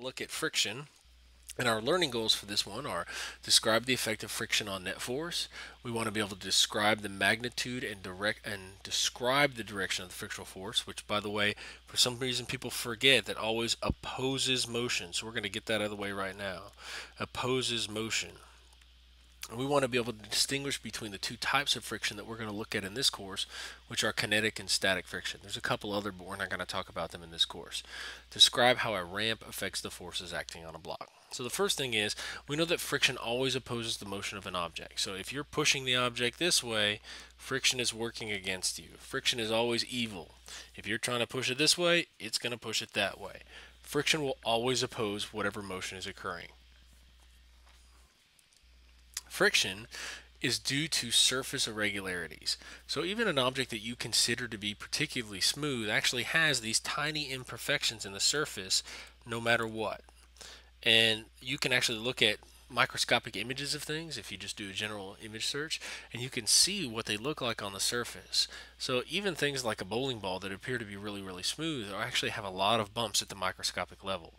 Look at friction. And our learning goals for this one are describe the effect of friction on net force. We want to be able to describe the magnitude and describe the direction of the frictional force, which by the way, for some reason people forget that always opposes motion. So we're going to get that out of the way right now. Opposes motion. We want to be able to distinguish between the two types of friction that we're going to look at in this course, which are kinetic and static friction. There's a couple other, but we're not going to talk about them in this course. Describe how a ramp affects the forces acting on a block. So the first thing is, we know that friction always opposes the motion of an object. So if you're pushing the object this way, friction is working against you. Friction is always evil. If you're trying to push it this way, it's going to push it that way. Friction will always oppose whatever motion is occurring. Friction is due to surface irregularities. So even an object that you consider to be particularly smooth actually has these tiny imperfections in the surface no matter what. And you can actually look at microscopic images of things if you just do a general image search, and you can see what they look like on the surface. So even things like a bowling ball that appear to be really smooth actually have a lot of bumps at the microscopic level.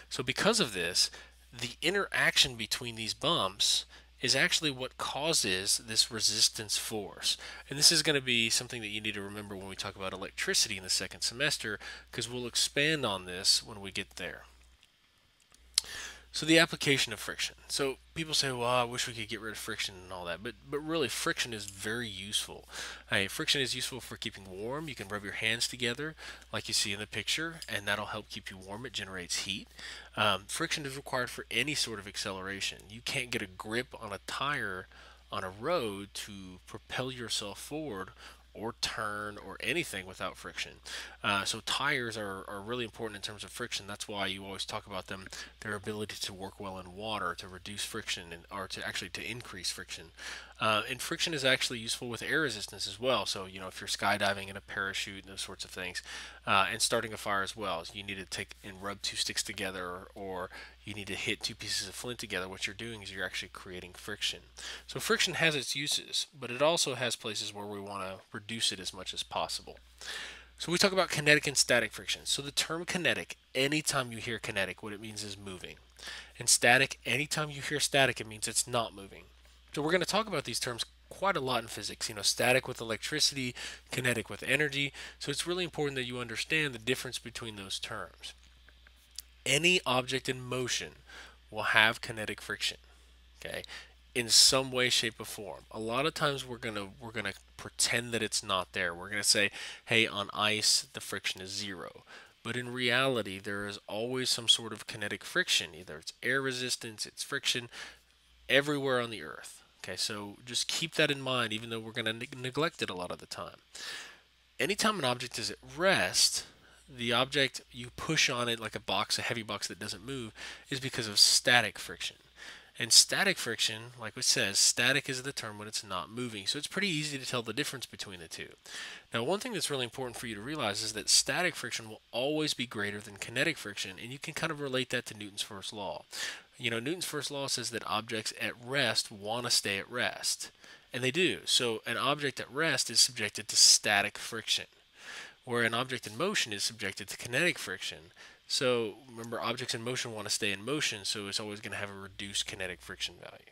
So because of this, the interaction between these bumps is actually what causes this resistance force. And this is going to be something that you need to remember when we talk about electricity in the second semester, because we'll expand on this when we get there. So the application of friction. So people say, "Well, I wish we could get rid of friction and all that," but really, friction is very useful. Friction is useful for keeping warm. You can rub your hands together, like you see in the picture, and that'll help keep you warm. It generates heat. Friction is required for any sort of acceleration. You can't get a grip on a tire on a road to propel yourself forward or turn or anything without friction. So tires are really important in terms of friction. That's why you always talk about them, their ability to work well in water, to reduce friction, or to actually to increase friction. And friction is actually useful with air resistance as well. So if you're skydiving in a parachute and those sorts of things, and starting a fire as well, you need to take and rub two sticks together, or you need to hit two pieces of flint together. What you're doing is you're actually creating friction. So friction has its uses, but it also has places where we want to reduce it as much as possible. So we talk about kinetic and static friction. So the term kinetic, anytime you hear kinetic, what it means is moving. And static, anytime you hear static, it means it's not moving. So we're going to talk about these terms quite a lot in physics. Static with electricity, kinetic with energy. So it's really important that you understand the difference between those terms. Any object in motion will have kinetic friction. Okay, in some way, shape, or form. A lot of times we're gonna pretend that it's not there. We're gonna say, hey, on ice the friction is zero. But in reality, there is always some sort of kinetic friction. Either it's air resistance, it's friction everywhere on the earth. Okay, so just keep that in mind, even though we're going to neglect it a lot of the time. Anytime an object is at rest, the object you push on it like a box, a heavy box that doesn't move, is because of static friction. And static friction, like it says, static is the term when it's not moving. So it's pretty easy to tell the difference between the two. Now, one thing that's really important for you to realize is that static friction will always be greater than kinetic friction, and you can kind of relate that to Newton's first law. Newton's first law says that objects at rest want to stay at rest, and they do. So an object at rest is subjected to static friction, where an object in motion is subjected to kinetic friction. So remember, objects in motion want to stay in motion, so it's always going to have a reduced kinetic friction value.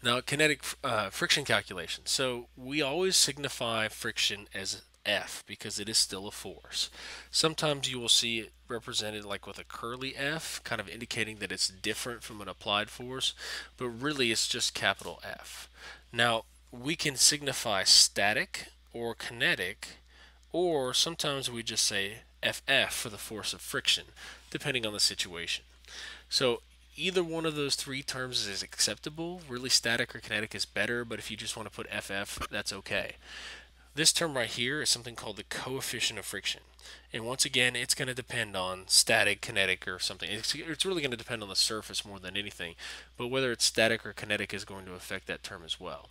Now, kinetic friction calculation. So we always signify friction as F because it is still a force. Sometimes you will see it represented like with a curly F, kind of indicating that it's different from an applied force, but really it's just capital F. Now, we can signify static or kinetic, or sometimes we just say FF for the force of friction, depending on the situation. So either one of those three terms is acceptable. Really, static or kinetic is better, but if you just want to put FF, that's okay. This term right here is something called the coefficient of friction. And once again, it's going to depend on static, kinetic, or something. It's really going to depend on the surface more than anything. But whether it's static or kinetic is going to affect that term as well.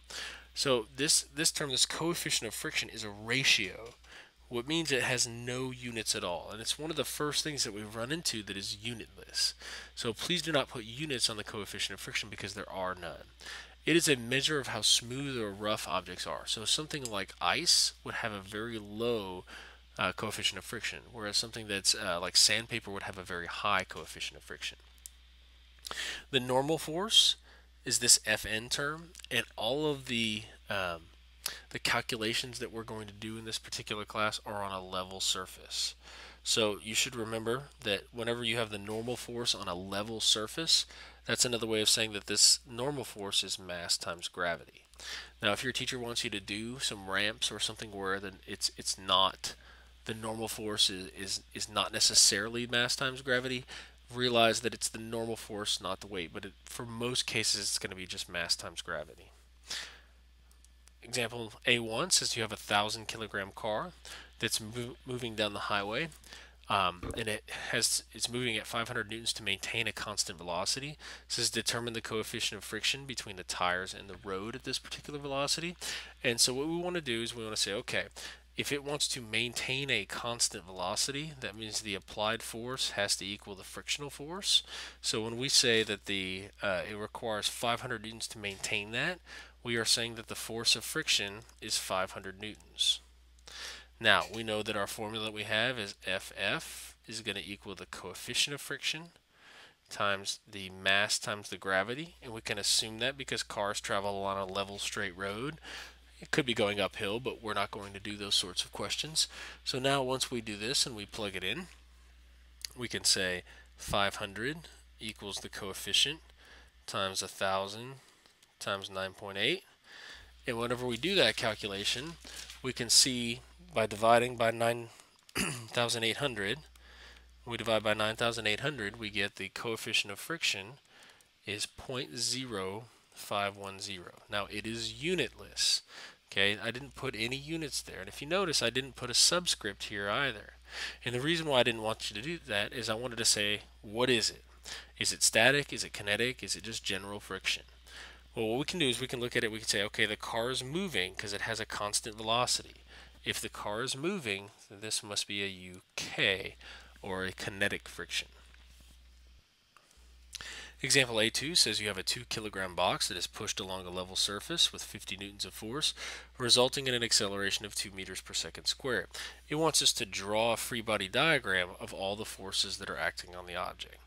So this term, this coefficient of friction, is a ratio, what means it has no units at all. And it's one of the first things that we run into that is unitless. So please do not put units on the coefficient of friction because there are none. It is a measure of how smooth or rough objects are. So something like ice would have a very low coefficient of friction, whereas something that's like sandpaper would have a very high coefficient of friction. The normal force is this Fn term, and all of the calculations that we're going to do in this particular class are on a level surface. So you should remember that whenever you have the normal force on a level surface, that's another way of saying that this normal force is mass times gravity. Now, if your teacher wants you to do some ramps or something where then it's not the normal force is not necessarily mass times gravity, realize that it's the normal force, not the weight. But for most cases, it's going to be just mass times gravity. Example A1 says you have a 1,000-kilogram car that's moving down the highway, and it's moving at 500 newtons to maintain a constant velocity. It says determine the coefficient of friction between the tires and the road at this particular velocity. And so what we want to do is we want to say, okay, if it wants to maintain a constant velocity, that means the applied force has to equal the frictional force. So when we say that it requires 500 newtons to maintain that, we are saying that the force of friction is 500 newtons. Now, we know that our formula that we have is Ff is going to equal the coefficient of friction times the mass times the gravity, and we can assume that because cars travel on a level straight road. It could be going uphill, but we're not going to do those sorts of questions. So now once we do this and we plug it in, we can say 500 equals the coefficient times 1,000 times 9.8. And whenever we do that calculation, we can see by dividing by 9,800, we divide by 9,800, we get the coefficient of friction is 0.0510. Now it is unitless. Okay, I didn't put any units there. And if you notice, I didn't put a subscript here either. And the reason why I didn't want you to do that is I wanted to say, what is it? Is it static? Is it kinetic? Is it just general friction? Well, what we can do is we can look at it, we can say, okay, the car is moving because it has a constant velocity. If the car is moving, then this must be a UK, or a kinetic friction. Example A2 says you have a 2-kilogram box that is pushed along a level surface with 50 newtons of force, resulting in an acceleration of 2 meters per second squared. It wants us to draw a free body diagram of all the forces that are acting on the object.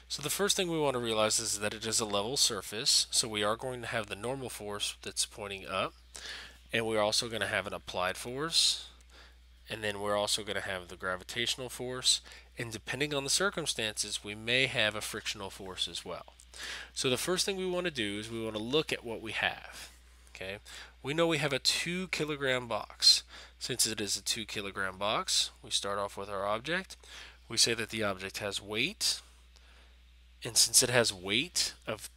So the first thing we want to realize is that it is a level surface, so we are going to have the normal force that's pointing up, and we're also going to have an applied force, and then we're also going to have the gravitational force, and depending on the circumstances, we may have a frictional force as well. So the first thing we want to do is we want to look at what we have. Okay, we know we have a 2-kilogram box. Since it is a 2-kilogram box, we start off with our object. We say that the object has weight, and since it has weight of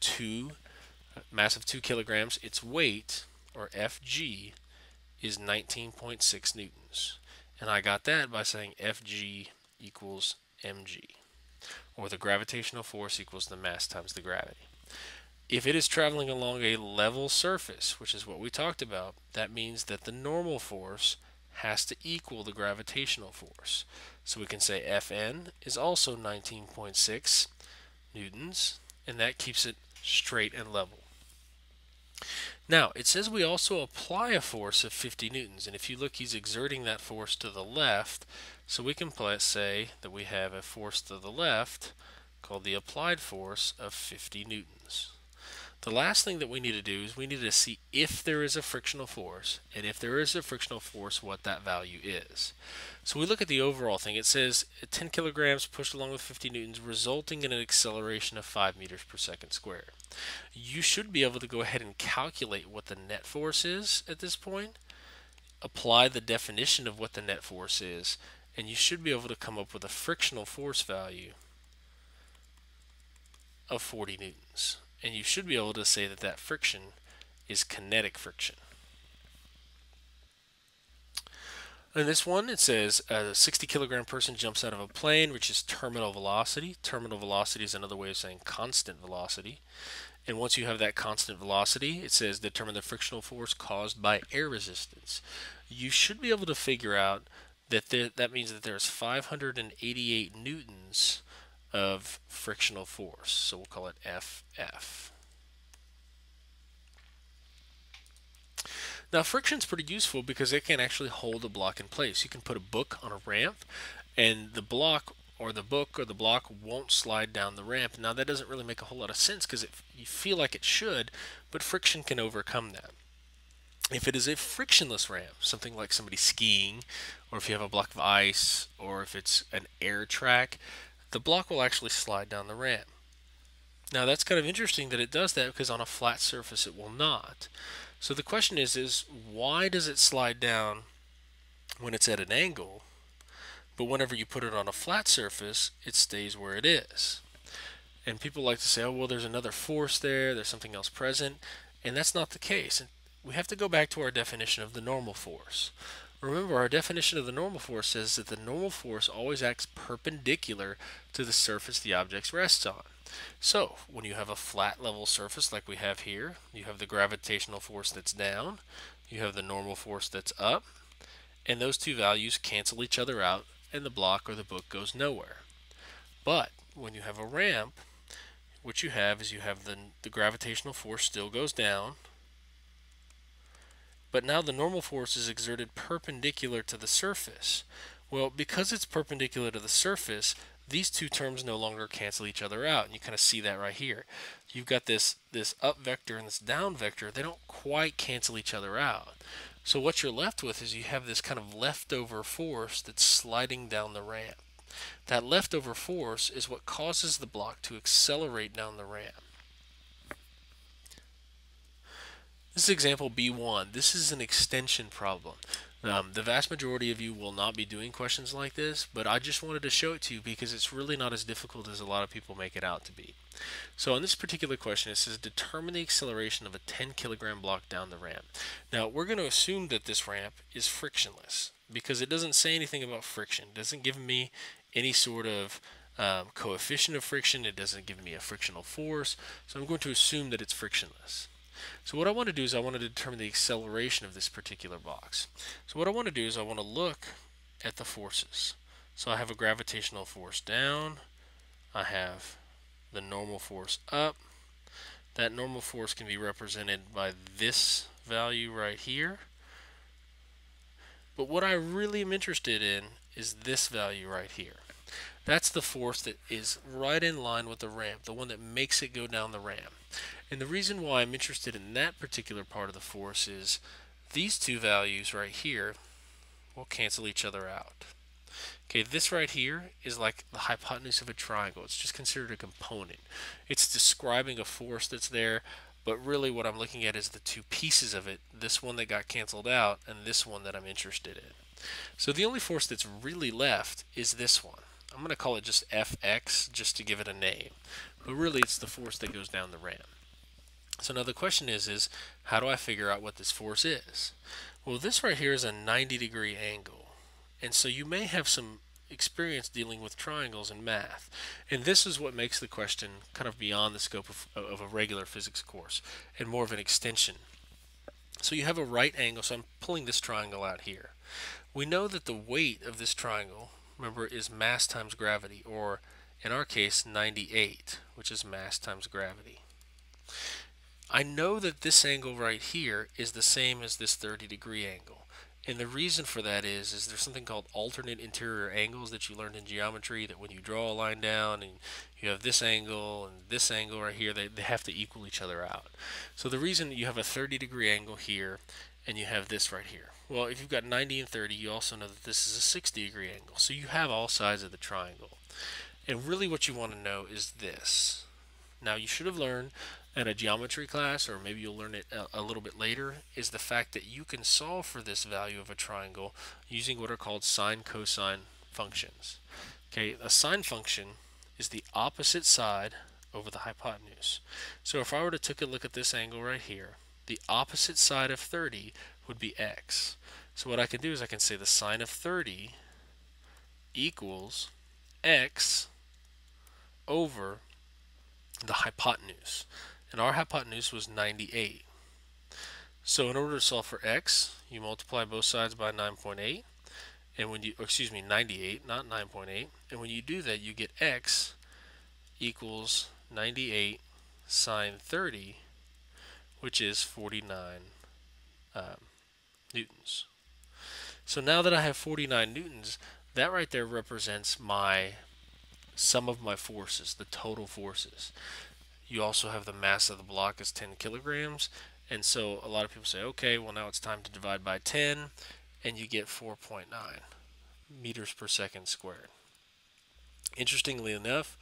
mass of 2 kilograms, its weight, or Fg, is 19.6 newtons. And I got that by saying Fg equals mg, or the gravitational force equals the mass times the gravity. If it is traveling along a level surface, which is what we talked about, that means that the normal force has to equal the gravitational force. So we can say Fn is also 19.6 newtons, and that keeps it straight and level. Now, it says we also apply a force of 50 newtons, and if you look, he's exerting that force to the left, so we can say that we have a force to the left called the applied force of 50 newtons. The last thing that we need to do is we need to see if there is a frictional force, and if there is a frictional force, what that value is. So we look at the overall thing. It says 10 kilograms pushed along with 50 newtons, resulting in an acceleration of 5 meters per second squared. You should be able to go ahead and calculate what the net force is at this point, apply the definition of what the net force is, and you should be able to come up with a frictional force value of 40 newtons. And you should be able to say that that friction is kinetic friction. In this one, it says a 60-kilogram person jumps out of a plane, reaches terminal velocity. Terminal velocity is another way of saying constant velocity. And once you have that constant velocity, it says determine the frictional force caused by air resistance. You should be able to figure out that that means that there's 588 newtons of frictional force. So we'll call it FF. Now, friction's pretty useful because it can actually hold a block in place. You can put a book on a ramp, and the block or the book or the block won't slide down the ramp. Now, that doesn't really make a whole lot of sense because you feel like it should, but friction can overcome that. If it is a frictionless ramp, something like somebody skiing, or if you have a block of ice, or if it's an air track, the block will actually slide down the ramp. Now that's kind of interesting that it does that because on a flat surface it will not. So the question is why does it slide down when it's at an angle, but whenever you put it on a flat surface, it stays where it is? And people like to say, oh, well, there's another force there, there's something else present, and that's not the case. And we have to go back to our definition of the normal force. Remember, our definition of the normal force says that the normal force always acts perpendicular to the surface the object rests on. So, when you have a flat level surface like we have here, you have the gravitational force that's down, you have the normal force that's up, and those two values cancel each other out, and the block or the book goes nowhere. But when you have a ramp, what you have is you have the gravitational force still goes down, but now the normal force is exerted perpendicular to the surface. Well, because it's perpendicular to the surface, these two terms no longer cancel each other out. And you kind of see that right here. You've got this up vector and this down vector. They don't quite cancel each other out. So what you're left with is you have this kind of leftover force that's sliding down the ramp. That leftover force is what causes the block to accelerate down the ramp. This is example B1. This is an extension problem. The vast majority of you will not be doing questions like this, but I just wanted to show it to you because it's really not as difficult as a lot of people make it out to be. So on this particular question, it says determine the acceleration of a 10 kilogram block down the ramp. Now we're going to assume that this ramp is frictionless because it doesn't say anything about friction. It doesn't give me any sort of coefficient of friction. It doesn't give me a frictional force. So I'm going to assume that it's frictionless. So what I want to do is I want to determine the acceleration of this particular box. So what I want to do is I want to look at the forces. So I have a gravitational force down. I have the normal force up. That normal force can be represented by this value right here. But what I really am interested in is this value right here. That's the force that is right in line with the ramp, the one that makes it go down the ramp. And the reason why I'm interested in that particular part of the force is these two values right here will cancel each other out. Okay, this right here is like the hypotenuse of a triangle. It's just considered a component. It's describing a force that's there, but really what I'm looking at is the two pieces of it, this one that got canceled out and this one that I'm interested in. So the only force that's really left is this one. I'm going to call it just Fx just to give it a name, but really it's the force that goes down the ramp. So now the question is how do I figure out what this force is? Well, this right here is a 90-degree angle, and so you may have some experience dealing with triangles in math, and this is what makes the question kind of beyond the scope of a regular physics course and more of an extension. So you have a right angle, so I'm pulling this triangle out here. We know that the weight of this triangle, remember, is mass times gravity, or in our case 98, which is mass times gravity. I know that this angle right here is the same as this 30-degree angle. And the reason for that is there's something called alternate interior angles that you learned in geometry, that when you draw a line down and you have this angle and this angle right here, they have to equal each other out. So the reason you have a 30-degree angle here and you have this right here, well, if you've got 90 and 30, you also know that this is a 60-degree angle. So you have all sides of the triangle. And really what you want to know is this. Now you should have learned at a geometry class, or maybe you'll learn it a little bit later, is the fact that you can solve for this value of a triangle using what are called sine-cosine functions. Okay, a sine function is the opposite side over the hypotenuse. So if I were to take a look at this angle right here, the opposite side of 30 would be x. So what I can do is I can say the sine of 30 equals x over the hypotenuse. And our hypotenuse was 98. So in order to solve for x, you multiply both sides by 9.8, and when you, excuse me, 98, not 9.8, and when you do that, you get x equals 98 sine 30, which is 49 newtons. So now that I have 49 newtons, that right there represents my sum of my forces, the total forces. You also have the mass of the block is 10 kilograms, and so a lot of people say, okay, well now it's time to divide by 10, and you get 4.9 meters per second squared. Interestingly enough,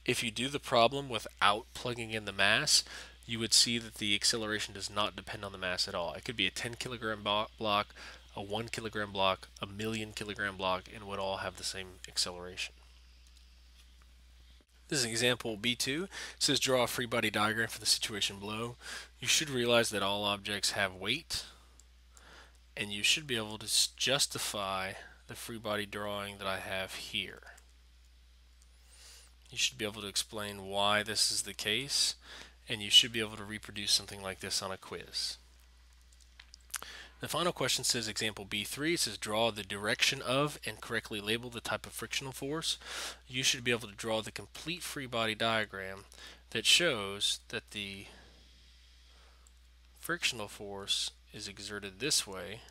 if you do the problem without plugging in the mass, you would see that the acceleration does not depend on the mass at all. It could be a 10 kilogram block, a 1 kilogram block, a million kilogram block, and would all have the same acceleration. This is example B2. It says draw a free body diagram for the situation below. You should realize that all objects have weight, and you should be able to justify the free body drawing that I have here. You should be able to explain why this is the case, and you should be able to reproduce something like this on a quiz. The final question says example B3. It says draw the direction of and correctly label the type of frictional force. You should be able to draw the complete free body diagram that shows that the frictional force is exerted this way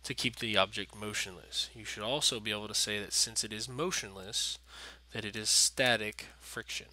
to keep the object motionless. You should also be able to say that since it is motionless, that it is static friction.